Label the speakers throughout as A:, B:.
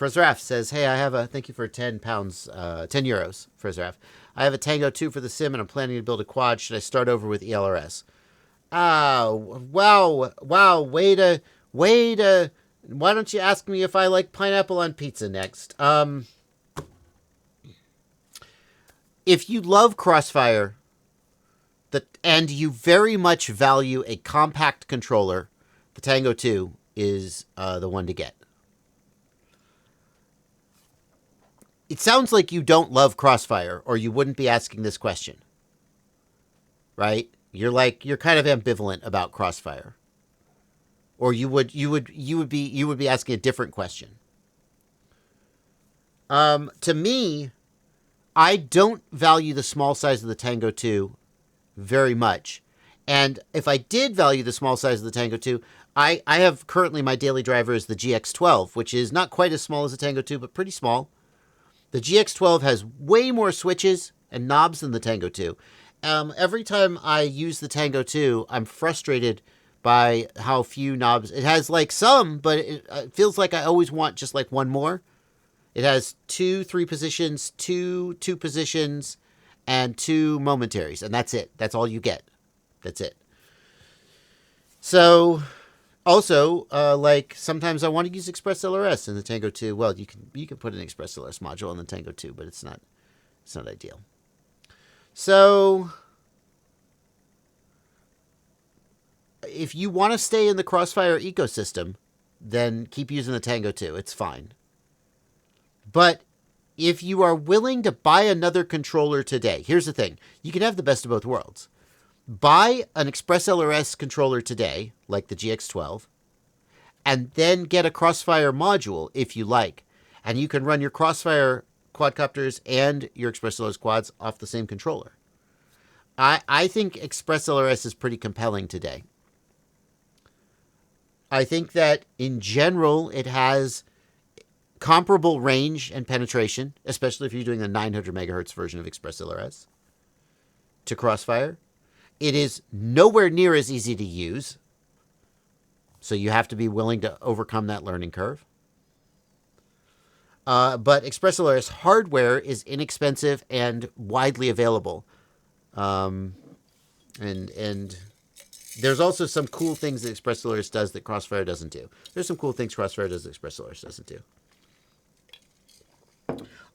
A: Frizraf says, hey, I have a, thank you for 10 pounds, 10 euros, Frizraf. I have a Tango 2 for the sim and I'm planning to build a quad. Should I start over with ELRS? Wow, way to, why don't you ask me if I like pineapple on pizza next? If you love Crossfire, and you very much value a compact controller, the Tango 2 is the one to get. It sounds like you don't love Crossfire, or you wouldn't be asking this question, right? You're kind of ambivalent about Crossfire, or you would be asking a different question. To me, I don't value the small size of the Tango 2 very much. And if I did value the small size of the Tango 2, I have currently my daily driver is the GX12, which is not quite as small as the Tango 2, but pretty small. The GX12 has way more switches and knobs than the Tango 2. Every time I use the Tango 2, I'm frustrated by how few knobs. It has like some, but it feels like I always want just like one more. It has 2 3 positions, 2 positions, and 2 momentaries, and that's it. That's all you get. That's it. So, also, like sometimes I want to use ExpressLRS in the Tango 2. Well, you can put an ExpressLRS module on the Tango 2, but it's not ideal. So, if you want to stay in the Crossfire ecosystem, then keep using the Tango 2. It's fine. But if you are willing to buy another controller today, here's the thing. You can have the best of both worlds. Buy an ExpressLRS controller today, like the GX12, and then get a Crossfire module if you like. And you can run your Crossfire quadcopters and your ExpressLRS quads off the same controller. I think ExpressLRS is pretty compelling today. I think that in general it has comparable range and penetration, especially if you're doing the 900 megahertz version of ExpressLRS, to Crossfire. It is nowhere near as easy to use, so you have to be willing to overcome that learning curve. But ExpressLRS hardware is inexpensive and widely available. And there's also some cool things that ExpressLRS does that Crossfire doesn't do. There's some cool things Crossfire does that ExpressLRS doesn't do.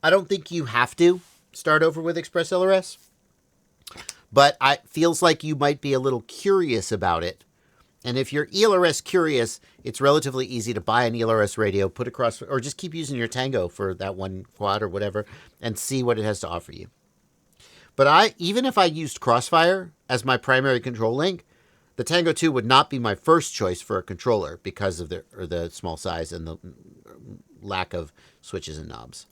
A: I don't think you have to start over with ExpressLRS, but it feels like you might be a little curious about it. And if you're ELRS curious, it's relatively easy to buy an ELRS radio, put across, or just keep using your Tango for that one quad or whatever, and see what it has to offer you. But even if I used Crossfire as my primary control link, the Tango 2 would not be my first choice for a controller because of the small size and the lack of switches and knobs.